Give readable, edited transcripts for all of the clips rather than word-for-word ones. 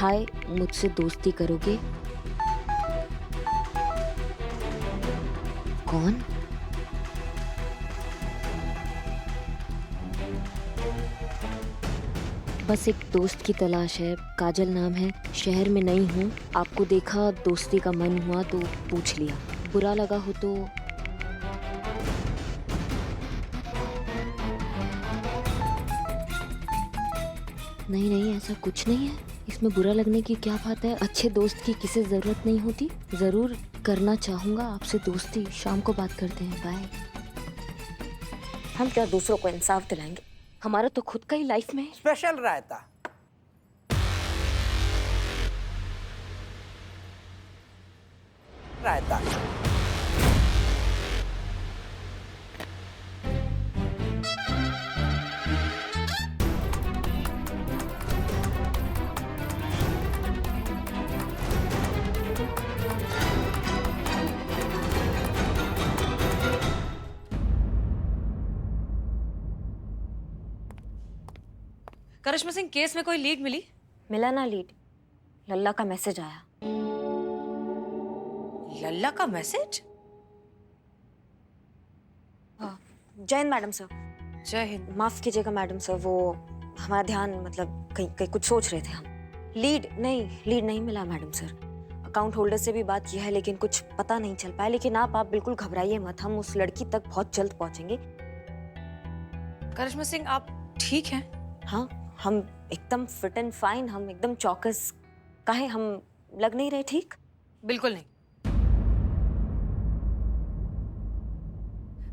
हाय, मुझसे दोस्ती करोगे? कौन? बस एक दोस्त की तलाश है, काजल नाम है, शहर में नई हूँ, आपको देखा दोस्ती का मन हुआ तो पूछ लिया, बुरा लगा हो तो। नहीं नहीं, ऐसा कुछ नहीं है, इसमें बुरा लगने की क्या बात है, अच्छे दोस्त की किसे जरूरत नहीं होती। जरूर करना चाहूंगा आपसे दोस्ती, शाम को बात करते हैं, बाय। हम क्या दूसरों को इंसाफ दिलाएंगे, हमारा तो खुद का ही लाइफ में स्पेशल रायता। रायता। करिश्मा सिंह केस में कोई लीड मिली? मिला ना लीड, लल्ला का मैसेज आया। लल्ला का मैसेज? जय हिंद मैडम सर। जय हिंद। माफ कीजिएगा मैडम सर, वो हमारा ध्यान मतलब कहीं कहीं कुछ सोच रहे थे हम। लीड नहीं मिला मैडम सर। अकाउंट होल्डर से भी बात किया है लेकिन कुछ पता नहीं चल पाया। लेकिन आप बिल्कुल घबराइए मत, हम उस लड़की तक बहुत जल्द पहुंचेंगे। करिश्मा सिंह आप ठीक हैं? हाँ, हम एकदम फिट एंड फाइन, हम एकदम चौकस। काहे हम लग नहीं रहे ठीक? बिल्कुल नहीं।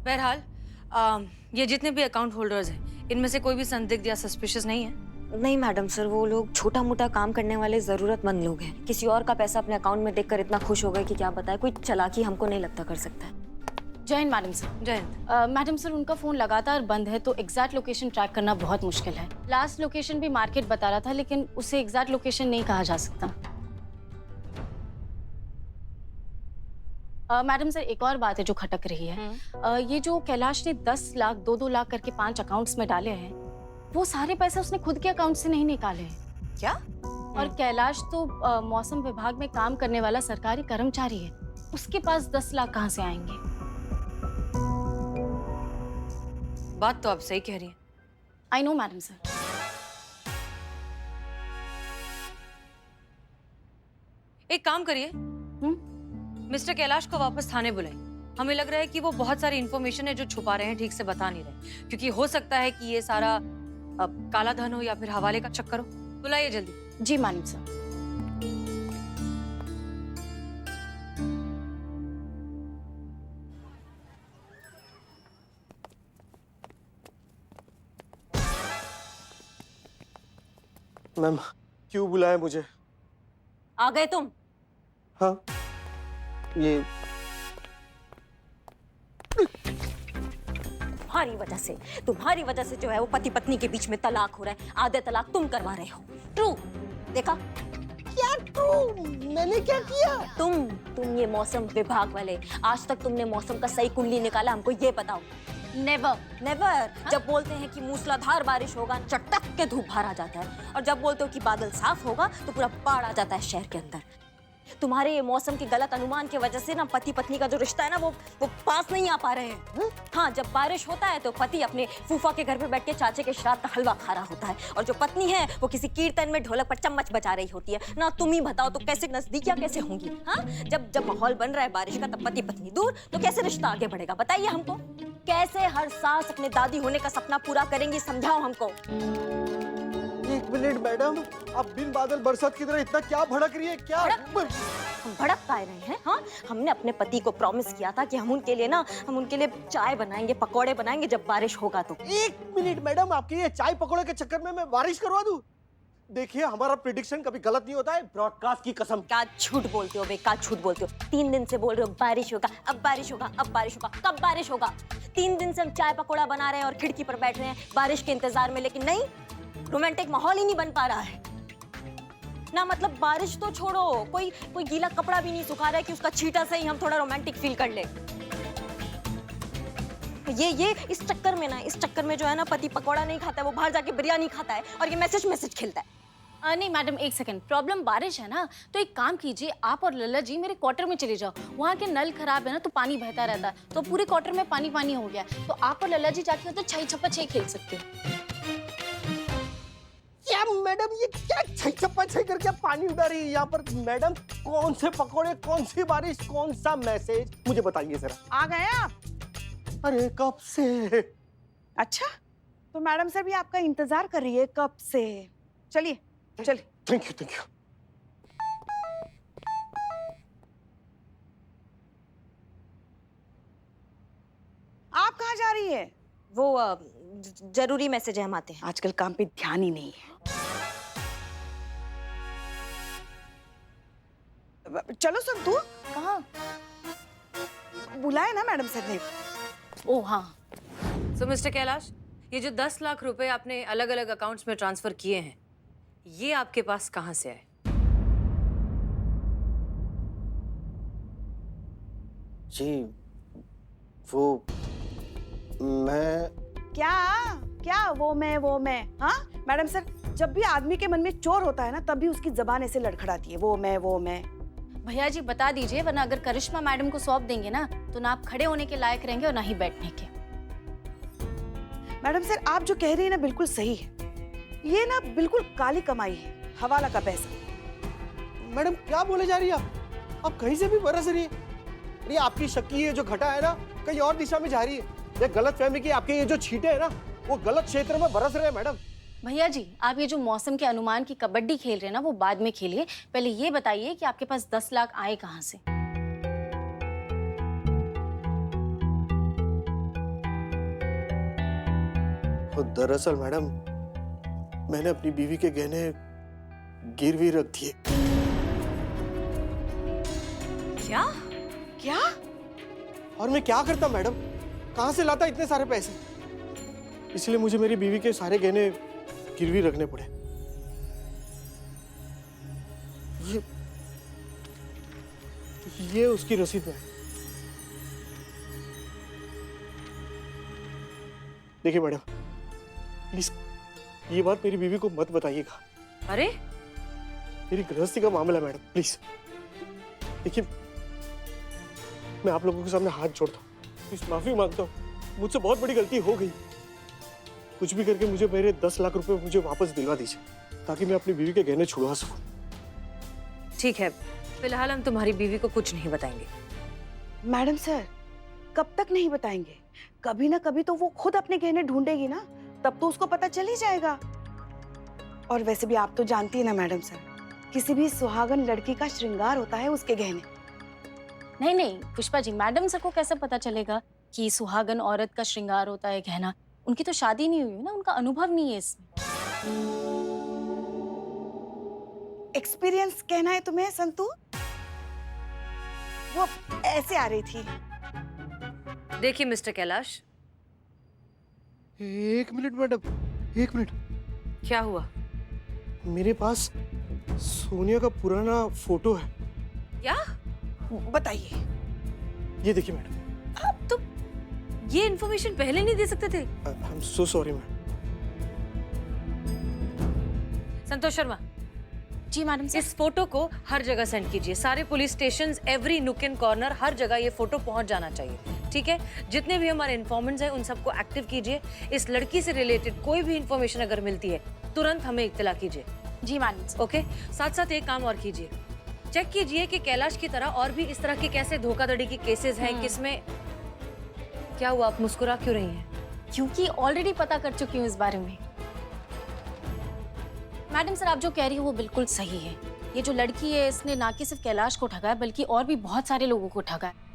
बहरहाल ये जितने भी अकाउंट होल्डर्स हैं, इनमें से कोई भी संदिग्ध या सस्पिशियस नहीं है? नहीं मैडम सर, वो लोग छोटा मोटा काम करने वाले जरूरतमंद लोग हैं। किसी और का पैसा अपने अकाउंट में देखकर इतना खुश हो गए कि क्या बताए। कोई चालाकी हमको नहीं लगता कर सकता है। जय हिंद मैडम सर। जय हिंद। मैडम सर, उनका फोन लगातार बंद है तो एग्जैक्ट लोकेशन ट्रैक करना बहुत मुश्किल है। लास्ट लोकेशन भी मार्केट बता रहा था लेकिन उसे एग्जैक्ट लोकेशन नहीं कहा जा सकता। मैडम सर, एक और बात है जो खटक रही है। ये जो कैलाश ने 10 लाख 2-2 लाख करके 5 अकाउंट्स में डाले हैं, वो सारे पैसे उसने खुद के अकाउंट से नहीं निकाले हैं। क्या? और कैलाश तो मौसम विभाग में काम करने वाला सरकारी कर्मचारी है, उसके पास 10 लाख कहाँ से आएंगे? बात तो आप सही कह रही हैं। I know madam sir. एक काम करिए, मिस्टर कैलाश को वापस थाने बुलाइए। हमें लग रहा है कि वो बहुत सारी इंफॉर्मेशन है जो छुपा रहे हैं, ठीक से बता नहीं रहे, क्योंकि हो सकता है कि ये सारा काला धन हो या फिर हवाले का चक्कर हो। बुलाइए जल्दी। जी मैडम सर। मैम, क्यों बुलाया मुझे? आ गए तुम? हाँ, ये तुम्हारी वजह से जो है वो पति पत्नी के बीच में तलाक हो रहा है। आधे तलाक तुम करवा रहे हो। ट्रू, देखा? क्या ट्रू? मैंने क्या किया? तुम ये मौसम विभाग वाले, आज तक तुमने मौसम का सही कुंडली निकाला? हमको ये बताओ। नेवर। जब बोलते हैं कि मूसलाधार बारिश होगा, चटक के धूप बाहर आ जाता है, और जब बोलते हो कि बादल साफ होगा तो पूरा बाढ़ आ जाता है शहर के अंदर। तुम्हारे ये मौसम के गलत अनुमान की वजह से ना पति पत्नी का जो रिश्ता है ना वो पास नहीं आ पा रहे हैं। हाँ, जब बारिश होता है तो पति अपने फूफा के घर पे बैठ के चाचे के श्राद्ध का हलवा खा रहा होता है, और जो पत्नी है वो किसी कीर्तन में ढोलक पर चम्मच बजा रही होती है ना। तुम ही बताओ तो कैसे नजदीकियां कैसे होंगी? हाँ, जब माहौल बन रहा है बारिश का, तब पति पत्नी दूर, तो कैसे रिश्ता आगे बढ़ेगा? बताइए हमको। कैसे हर सास अपने दादी होने का सपना पूरा करेंगी? समझाओ हमको। एक मिनट मैडम, आप बिन बादल बरसात की तरह इतना क्या भड़क रही है? क्या हम भड़क पाए रहे हैं? हाँ, हमने अपने पति को प्रॉमिस किया था कि हम उनके लिए चाय बनाएंगे, पकौड़े बनाएंगे जब बारिश होगा तो। एक मिनट मैडम, आपके ये चाय पकौड़े के चक्कर में मैं बारिश करवा दूं? देखिए, हमारा प्रेडिक्शन कभी गलत नहीं होता है, ब्रॉडकास्ट की कसम। क्या झूठ बोलते हो बे, क्या झूठ बोलते हो? 3 दिन से बोल रहे हो बारिश होगा, अब बारिश होगा, अब बारिश होगा। कब बारिश होगा? 3 दिन से हम चाय पकौड़ा बना रहे हैं और खिड़की पर बैठ रहे हैं बारिश के इंतजार में, लेकिन नहीं, रोमांटिक माहौल ही नहीं बन पा रहा है ना। मतलब बारिश तो छोड़ो, कोई गीला कपड़ा भी नहीं सुखा रहा है कि उसका छींटा से ही हम थोड़ा रोमांटिक फील कर ले। ये इस चक्कर में जो है ना, पति पकौड़ा नहीं खाता है, वो बाहर जाके बिरयानी खाता है और ये मैसेज खेलता है। नहीं मैडम, एक सेकंड। प्रॉब्लम बारिश है ना, तो एक काम कीजिए, आप और लल्ला जी मेरे क्वार्टर में चले जाओ। वहाँ के नल खराब है ना, तो पानी बहता रहता है, तो पूरे क्वार्टर में पानी पानी हो गया है। तो आप और लल्ला जी जाके उधर छई छप्पा छई खेल सकते हो। क्या मैडम, ये क्या छई छप्पा छई करके आप पानी उड़ा रही है यहाँ पर? मैडम, कौन से पकोड़े, कौन सी बारिश, कौन सा मैसेज, मुझे बताइए जरा। आ गए आप? अरे कब से? अच्छा, तो मैडम सर भी आपका इंतजार कर रही है कब से। चलिए चलिए। Thank you thank you. आप कहाँ जा रही है? वो जरूरी मैसेज है, हम आते हैं। आजकल काम पे ध्यान ही नहीं है। चलो संतू, कहाँ? बुलाए ना मैडम सर ने। ओ हाँ। सो मिस्टर कैलाश, ये जो 10 लाख रुपए आपने अलग अलग अकाउंट्स में ट्रांसफर किए हैं, ये आपके पास कहाँ से आए? जी वो मैं क्या वो मैं, हाँ मैडम सर, जब भी आदमी के मन में चोर होता है ना, तब भी उसकी जबान ऐसे लड़खड़ाती है, वो मैं। भैया जी बता दीजिए, वरना अगर करिश्मा मैडम को सौंप देंगे ना, तो ना आप खड़े होने के लायक रहेंगे और ना ही बैठने के। मैडम सर, आप जो कह रही है ना बिल्कुल सही है। ये ना बिल्कुल काली कमाई है, हवाला का पैसा। मैडम क्या बोले जा रही है आप कहीं से भी बरस रही है। ये आपकी शक्की है जो घटा है ना, कहीं और दिशा में जा रही है। ये गलत फहमी की आपके ये जो छींटे है ना, वो गलत क्षेत्र में बरस रहे हैं मैडम। भैया जी, आप ये जो मौसम के अनुमान की कबड्डी खेल रहे हैं ना, वो बाद में खेलिए। पहले ये बताइए कि आपके पास 10 लाख आए कहाँ से? तो दरअसल मैडम, मैंने अपनी बीवी के गहने गिरवी रख दिए। क्या? और मैं क्या करता मैडम, कहाँ से लाता इतने सारे पैसे? इसलिए मुझे मेरी बीवी के सारे गहने गिरवी रखने पड़े। ये उसकी रसीद है। देखिए मैडम, प्लीज ये बात मेरी बीवी को मत बताइएगा। अरे मेरी गृहस्थी का मामला है मैडम, प्लीज। देखिए, मैं आप लोगों के सामने हाथ जोड़ता हूँ, प्लीज माफी मांगता हूँ, मुझसे बहुत बड़ी गलती हो गई। कुछ भी करके मुझे मेरे 10 लाख रुपए मुझे वापस दिलवा दीजिए, ताकि मैं अपनी बीवी के गहने छुड़वा सकूं। ठीक है, फिलहाल हम तुम्हारी बीवी को कुछ नहीं बताएंगे। मैडम सर, कब तक नहीं बताएंगे? कभी ना कभी तो वो खुद अपने गहने ढूंढेगी ना, तब तो उसको पता चल ही जाएगा। और वैसे भी आप तो जानती है ना मैडम सर, किसी भी सुहागन लड़की का श्रृंगार होता है उसके गहने। नहीं पुष्पा जी, मैडम सर को कैसे पता चलेगा कि सुहागन औरत का श्रृंगार होता है गहना? उनकी तो शादी नहीं हुई ना, उनका अनुभव नहीं है इसमें। एक्सपीरियंस कहना है तुम्हें संतू? वो ऐसे आ रही थी। देखिए मिस्टर कैलाश, एक मिनट मैडम, एक मिनट। क्या हुआ? मेरे पास सोनिया का पुराना फोटो है। क्या? बताइए। ये देखिए मैडम। आप तो ये इन्फॉर्मेशन पहले नहीं दे सकते थे। I am so sorry madam. Santosh Sharma ji madam sir. इस फोटो को हर जगह सेंड कीजिए, सारे police station, every nook and corner, हर जगह ये फोटो पहुंच जाना चाहिए। ठीक है, जितने भी हमारे इन्फॉर्मेंट्स हैं उन सबको एक्टिव कीजिए। इस लड़की से रिलेटेड कोई भी इन्फॉर्मेशन अगर मिलती है तुरंत हमें इत्तला कीजिए। जी मैडम सर। ओके, साथ साथ एक काम और कीजिए, चेक कीजिए कि कैलाश की तरह और भी इस तरह के कैसे धोखाधड़ी के केसेस हैं, किसमें। क्या हुआ, आप मुस्कुरा क्यों रही हैं? क्योंकि ऑलरेडी पता कर चुकी हूँ इस बारे में। मैडम सर, आप जो कह रही हो वो बिल्कुल सही है। ये जो लड़की है, इसने ना कि सिर्फ कैलाश को ठगा है, बल्कि और भी बहुत सारे लोगों को ठगा है।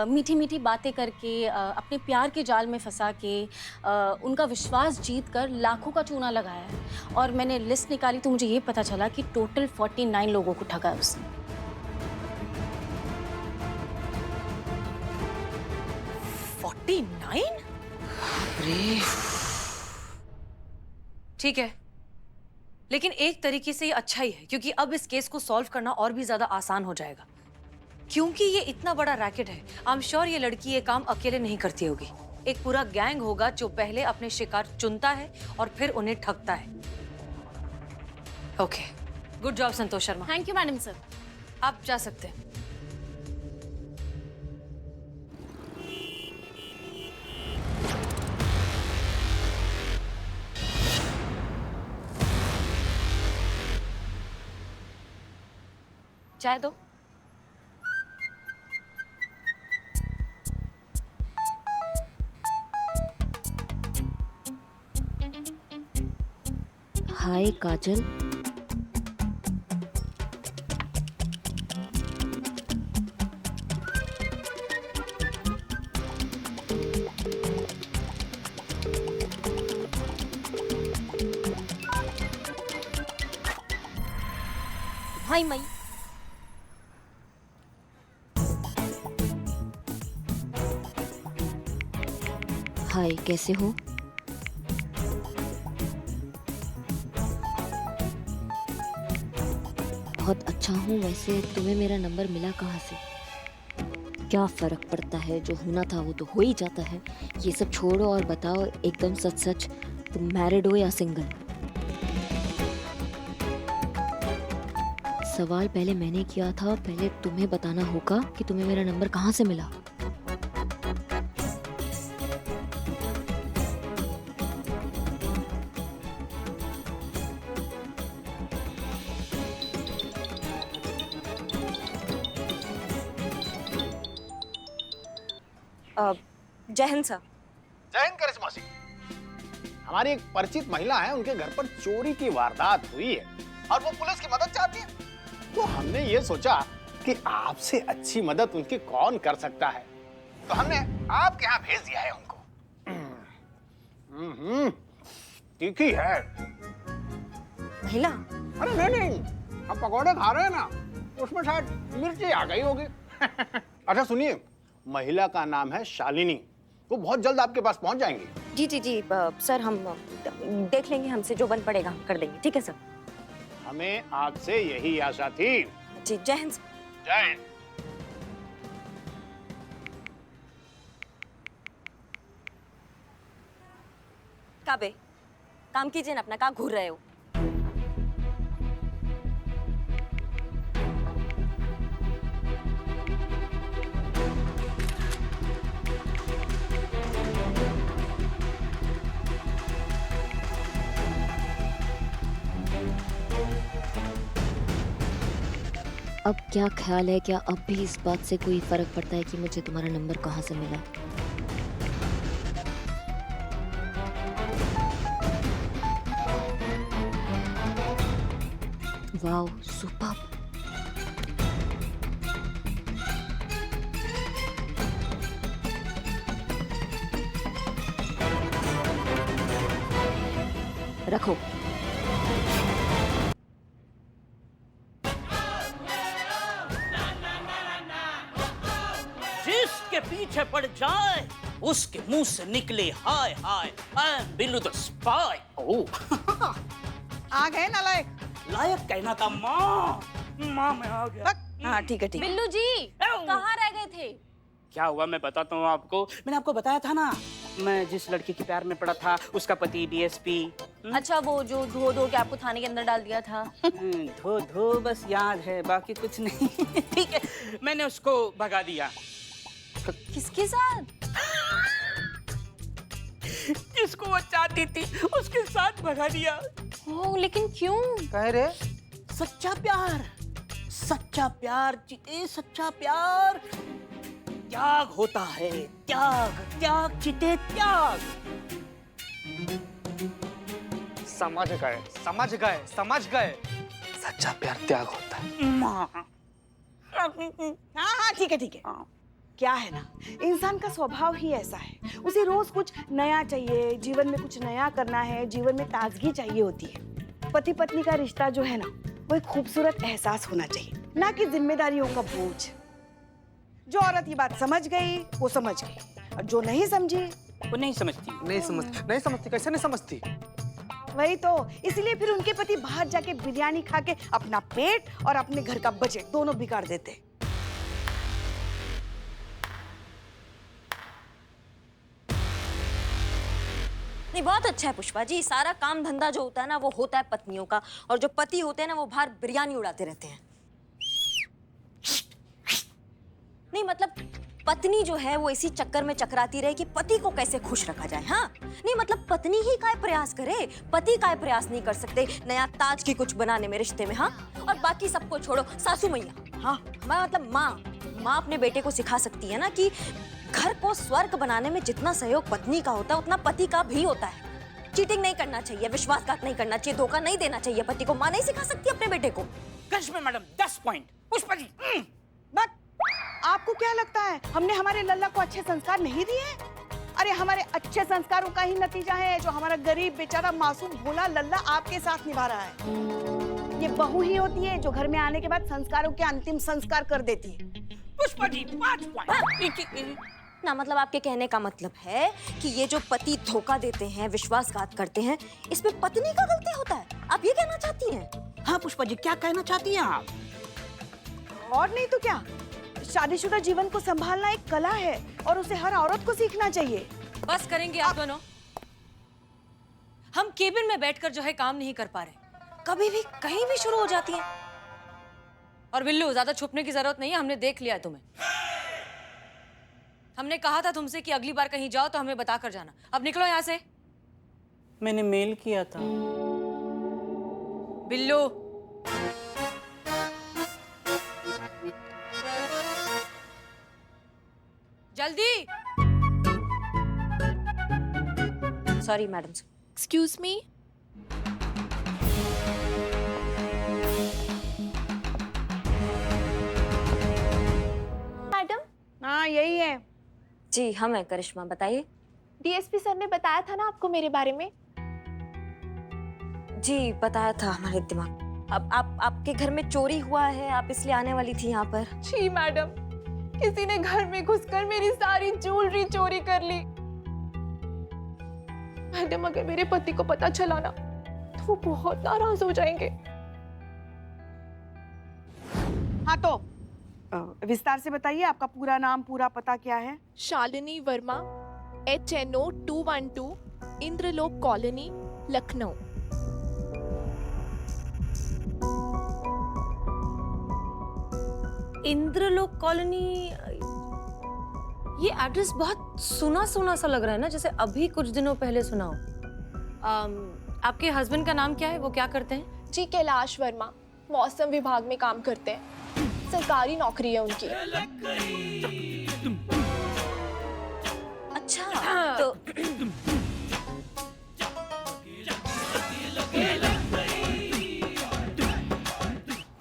मीठी मीठी बातें करके, अपने प्यार के जाल में फंसा के, उनका विश्वास जीत कर लाखों का चूना लगाया है। और मैंने लिस्ट निकाली तो मुझे ये पता चला कि टोटल 49 लोगों को ठगा है उसने। 49? ठीक है, लेकिन एक तरीके से ये अच्छा ही है, क्योंकि अब इस केस को सॉल्व करना और भी ज्यादा आसान हो जाएगा। क्योंकि ये इतना बड़ा रैकेट है, आई एम श्योर ये लड़की ये काम अकेले नहीं करती होगी। एक पूरा गैंग होगा जो पहले अपने शिकार चुनता है और फिर उन्हें ठगता है। Okay, good job Santosh Sharma. Thank you madam sir. आप जा सकते हैं। चाय दो। हाय काजल, भाई मई, हाय कैसे हो? बहुत अच्छा हूँ। वैसे तुम्हें मेरा नंबर मिला कहाँ से? क्या फर्क पड़ता है, जो होना था वो तो हो ही जाता है। ये सब छोड़ो और बताओ एकदम सच सच, तुम मैरिड हो या सिंगल? सवाल पहले मैंने किया था, पहले तुम्हें बताना होगा कि तुम्हें मेरा नंबर कहाँ से मिला। जय हिंद सर। जय हिंद करिश्मा सिंह। हमारी एक परिचित महिला है, उनके घर पर चोरी की वारदात हुई है और वो पुलिस की मदद चाहती है। तो हमने ये सोचा कि आपसे अच्छी मदद उनकी कौन कर सकता है, तो हमने आपके यहाँ भेज दिया है उनको। तीखी है। महिला? अरे नहीं, हम पकौड़े खा रहे हैं ना, उसमें शायद मिर्ची आ गई होगी। अच्छा सुनिए, महिला का नाम है शालिनी। वो बहुत जल्द आपके पास पहुंच जाएंगी। जी जी जी सर, हम देख लेंगे, हमसे जो बन पड़ेगा हम कर देंगे। ठीक है सर। हमें आपसे यही आशा थी। जी जय हिंद। जय हिंद। काबे, काम कीजिए ना अपना, कहाँ घूर रहे हो? अब क्या ख्याल है, क्या अब भी इस बात से कोई फर्क पड़ता है कि मुझे तुम्हारा नंबर कहाँ से मिला? Wow, superb. रखो। जिसके पीछे पड़ जाए उसके मुंह से निकले हाय हाय, I am Billu the spy. Oh आ गए नालायक। लायक कहना था माँ, माँ मैं आ गया। हाँ ठीक है ठीक है। बिल्लू जी कहाँ रह गए थे? क्या हुआ मैं बताता हूँ आपको। मैंने आपको बताया था ना, मैं जिस लड़की के प्यार में पड़ा था उसका पति डीएसपी। अच्छा, वो जो धो धो के आपको थाने के अंदर डाल दिया था। धो धो बस याद है, बाकी कुछ नहीं। ठीक है, मैंने उसको भगा दिया। किसके साथ? जिसको वो चाहती थी उसके साथ भगा दिया। ओह, लेकिन क्यों? कह रहे सच्चा प्यार, सच्चा प्यार जीते, सच्चा प्यार त्याग होता है, त्याग त्याग जीते त्याग। समझ गए समझ गए समझ गए, सच्चा प्यार त्याग होता है। माँ हाँ हाँ ठीक है ठीक है। क्या है ना, इंसान का स्वभाव ही ऐसा है, उसे रोज कुछ नया चाहिए, जीवन में कुछ नया करना है, जीवन में ताजगी चाहिए होती है। पति पत्नी का रिश्ता जो है ना, वो एक खूबसूरत एहसास होना चाहिए, ना कि जिम्मेदारियों का बोझ। जो औरत ये बात समझ गई वो समझ गई, और जो नहीं समझी वो नहीं समझती। नहीं समझती। कैसे नहीं समझती? वही तो, इसलिए फिर उनके पति बाहर जाके बिरयानी खा के अपना पेट और अपने घर का बजट दोनों बिगाड़ देते। नहीं, बहुत अच्छा है पुष्पा जी। सारा काम धंधा जो होता है ना वो होता है पत्नियों का, और जो पति होते हैं ना वो बाहर बिरयानी उड़ाते रहते हैं। नहीं मतलब पत्नी जो है वो इसी चक्कर में चकराती रहे कि पति को कैसे खुश रखा जाए। हाँ नहीं मतलब पत्नी ही काय प्रयास करे, पति काय प्रयास नहीं कर सकते नया ताज की कुछ बनाने में रिश्ते में। हाँ और बाकी सबको छोड़ो, सासू मैया, हाँ हमारा मतलब माँ अपने बेटे को सिखा सकती है ना कि घर को स्वर्ग बनाने में जितना सहयोग पत्नी का होता है उतना पति का भी होता है। चीटिंग नहीं करना चाहिए, विश्वासघात नहीं करना चाहिए, धोखा नहीं देना चाहिए पति को। माँ नहीं सिखा सकती अपने बेटे को। Karishma madam 10 point. Pushpa ji but आपको क्या लगता है हमने हमारे लल्ला को अच्छे संस्कार नहीं दिए हैं? अरे हमारे अच्छे संस्कारों का ही नतीजा है जो हमारा गरीब बेचारा मासूम भोला लल्ला आपके साथ निभा रहा है। ये बहू ही होती है जो घर में आने के बाद संस्कारों के अंतिम संस्कार कर देती है। पुष्पा जी 5 पॉइंट। ना मतलब आपके कहने का मतलब है कि ये जो पति धोखा देते हैं, विश्वासघात करते हैं, इसमें पत्नी का गलती होता है, आप ये कहना चाहती हैं? हाँ पुष्पा जी, क्या कहना चाहती हैं आप? और नहीं तो क्या, शादीशुदा जीवन को संभालना एक कला है और उसे हर औरत को सीखना चाहिए। बस करेंगे आप दोनों। हम केबिन में बैठकर जो है काम नहीं कर पा रहे, कभी भी कहीं भी शुरू हो जाती है। और बिल्लू ज्यादा छुपने की जरूरत नहीं है, हमने देख लिया है तुम्हें। हमने कहा था तुमसे कि अगली बार कहीं जाओ तो हमें बता कर जाना। अब निकलो यहाँ से। मैंने मेल किया था। बिल्लू जल्दी। Sorry madam. Excuse me. Madam. हाँ यही है। जी हम हैं करिश्मा, बताइए। डीएसपी सर ने बताया था ना आपको मेरे बारे में। जी बताया था हमारे दिमाग। अब आपके घर में चोरी हुआ है, आप इसलिए आने वाली थी यहाँ पर। जी मैडम, किसी ने घर में घुसकर मेरी सारी ज्वेलरी चोरी कर ली। मैडम अगर मेरे पति को पता चला ना तो वो बहुत नाराज हो जाएंगे। हाँ तो विस्तार से बताइए, आपका पूरा नाम पूरा पता क्या है? Shalini Verma, HNO 212, Indralok colony, Lucknow. Indralok colony, ये एड्रेस बहुत सुना सुना सा लग रहा है ना, जैसे अभी कुछ दिनों पहले सुना हो। आपके हस्बैंड का नाम क्या है, वो क्या करते हैं? जी कैलाश वर्मा, मौसम विभाग में काम करते हैं, सरकारी नौकरी है उनकी। अच्छा तो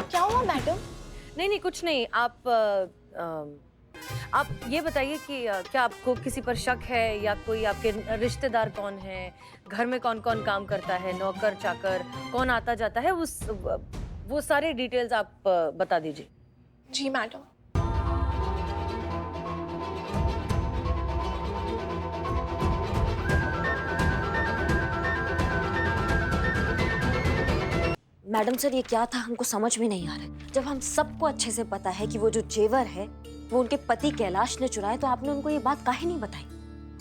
क्या हुआ मैडम? नहीं कुछ नहीं। आप ये बताइए कि क्या आपको किसी पर शक है या कोई आपके रिश्तेदार कौन है, घर में कौन कौन काम करता है, नौकर चाकर कौन आता जाता है, वो सारे डिटेल्स आप बता दीजिए। जी मैडम। मैडम सर ये क्या था, हमको समझ में नहीं आ रहा। जब हम सबको अच्छे से पता है कि वो जो जेवर है वो उनके पति कैलाश ने चुराए, तो आपने उनको ये बात काहे नहीं बताई?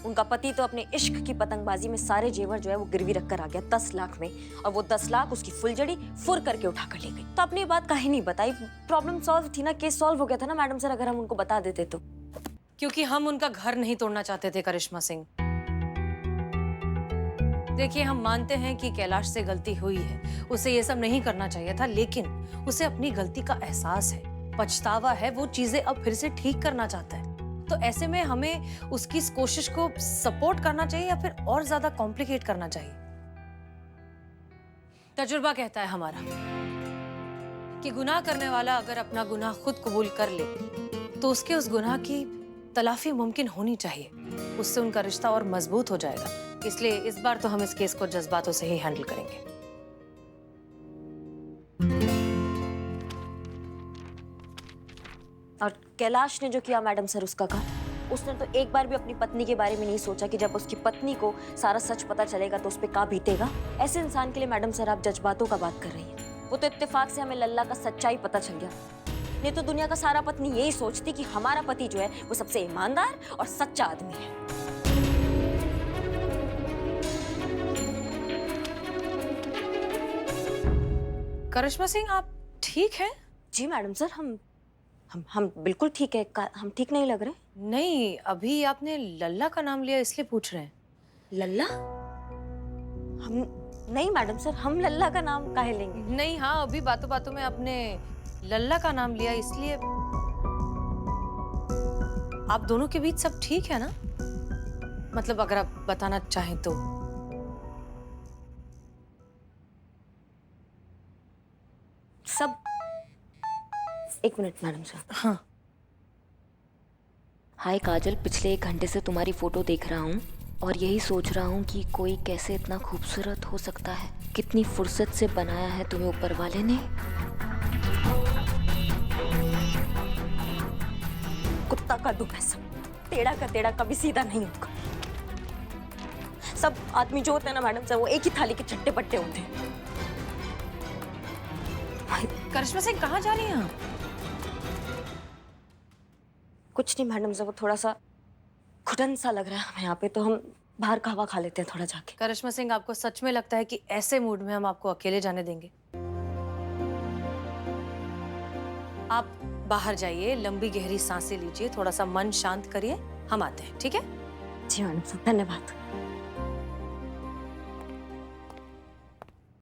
उनका पति तो अपने इश्क की पतंगबाजी में सारे जेवर जो है वो गिरवी रखकर आ गया 10 लाख में, और वो 10 लाख उसकी फुलझड़ी फुर करके उठा कर ले गई। तो आपने ये बात काहे नहीं बताई? प्रॉब्लम सॉल्व थी ना, केस सॉल्व हो गया था ना मैडम सर, अगर हम उनको बता देते तो। क्योंकि हम उनका घर नहीं तोड़ना चाहते थे करिश्मा सिंह। देखिए हम मानते हैं कि कैलाश से गलती हुई है, उसे ये सब नहीं करना चाहिए था, लेकिन उसे अपनी गलती का एहसास है, पछतावा है, वो चीजें अब फिर से ठीक करना चाहता है। तो ऐसे में हमें उसकी इस कोशिश को सपोर्ट करना चाहिए या फिर और ज्यादा कॉम्प्लिकेट करना चाहिए? तजुर्बा कहता है हमारा कि गुनाह करने वाला अगर अपना गुनाह खुद कबूल कर ले तो उसके उस गुनाह की तलाफी मुमकिन होनी चाहिए, उससे उनका रिश्ता और मजबूत हो जाएगा। इसलिए इस बार तो हम इस केस को जज्बातों से ही हैंडल करेंगे। और कैलाश ने जो किया मैडम सर उसका कहा, उसने तो एक बार भी अपनी पत्नी के बारे में नहीं सोचा कि जब उसकी पत्नी को सारा सच पता चलेगा तो उस पर क्या बीतेगा। ऐसे इंसान के लिए मैडम सर आप जज्बातों का बात कर रही हैं। वो तो इत्तेफाक से हमें लल्ला का सच्चाई पता चल गया, नहीं तो दुनिया का सारा पत्नी यही सोचती कि हमारा पति जो है वो सबसे ईमानदार और सच्चा आदमी है। करिश्मा सिंह, आप ठीक हैं? जी मैडम सर, हम बिल्कुल ठीक है। हम ठीक नहीं लग रहे? नहीं, अभी आपने लल्ला का नाम लिया इसलिए पूछ रहे हैं। लल्ला? हम नहीं मैडम सर, हम लल्ला का नाम काहे लेंगे? नहीं, हाँ, अभी बातों बातों में आपने लल्ला का नाम लिया इसलिए। आप दोनों के बीच सब ठीक है ना? मतलब अगर आप बताना चाहें तो। सब एक मिनट मैडम सर। हाँ। हाय काजल, पिछले 1 घंटे से तुम्हारी फोटो देख रहा हूँ और यही सोच रहा हूँ कि कोई कैसे इतना खूबसूरत हो सकता है। कितनी फुर्सत से बनाया है तुम्हें ऊपर वाले ने। कुत्ता का दुख है सब, टेढ़ा का टेढ़ा कभी सीधा नहीं होगा। सब आदमी जो होते हैं ना मैडम सर, वो एक ही थाली के चट्टे पट्टे होते हैं। करिश्मा सिंह, कहाँ जा रही हैं आप? कुछ नहीं मैडम सर, वो थोड़ा सा घुटन सा लग रहा है हमें यहाँ पे, तो हम बाहर का हवा खा लेते हैं थोड़ा जाके। करिश्मा सिंह, आपको सच में लगता है कि ऐसे मूड में हम आपको अकेले जाने देंगे? आप बाहर जाइए, लंबी गहरी सांसें लीजिए, थोड़ा सा मन शांत करिए, हम आते हैं, ठीक है? जी मैडम सर, धन्यवाद।